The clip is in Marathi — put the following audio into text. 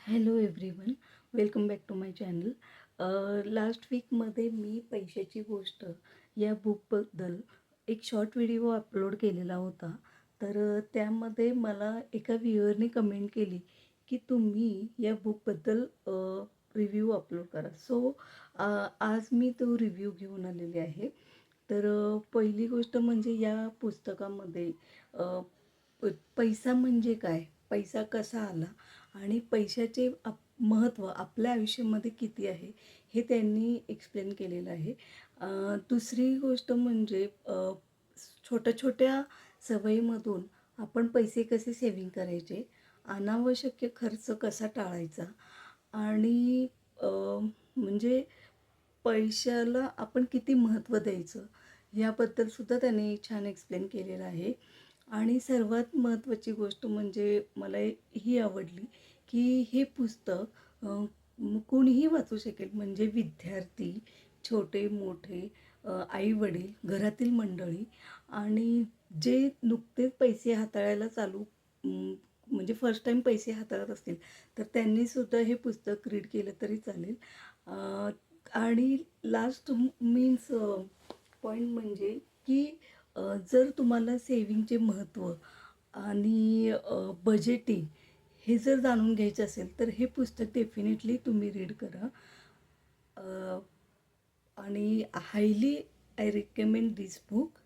Hello everyone, welcome back to my channel. Last वीकमध्ये मी पैशाची गोष्ट या बुकबद्दल एक शॉर्ट व्हिडिओ अपलोड केलेला होता. तर त्यामध्ये मला एका व्ह्युअरने कमेंट केली की तुम्ही या बुकबद्दल रिव्ह्यू अपलोड करा. सो आज मी तो रिव्ह्यू घेऊन आलेले आहे. तर पहिली गोष्ट म्हणजे या पुस्तकामध्ये पैसा म्हणजे काय, पैसा कसा आला आणि पैशाचे महत्त्व आपल्या आयुष्यामध्ये किती आहे हे त्यांनी एक्सप्लेन केलेलं आहे. दुसरी गोष्ट म्हणजे छोट्या छोट्या सवयीमधून आपण पैसे कसे सेव्हिंग करायचे, अनावश्यक खर्च कसा टाळायचा आणि म्हणजे पैशाला आपण किती महत्त्व द्यायचं याबद्दलसुद्धा त्यांनी छान एक्सप्लेन केलेलं आहे. आणि सर्वात महत्त्वाची गोष्ट म्हणजे मला ही आवडली की हे पुस्तक कोणीही वाचू शकेल, म्हणजे विद्यार्थी, छोटे मोठे, आई-वडील, घरातील मंडळी आणि जे नुकतेच पैसे हाताळायला म्हणजे फर्स्ट टाईम पैसे हाताळत असतील तर त्यांनीसुद्धा हे पुस्तक रीड केलं तरी चालेल. आणि लास्ट मीन्स पॉईंट म्हणजे की जर तुम्हाला सेव्हिंगचे महत्त्व आणि बजेटिंग हे जर जाणून घ्यायचं असेल तर हे पुस्तक डेफिनेटली तुम्ही रीड करा. आणि highly I recommend this book.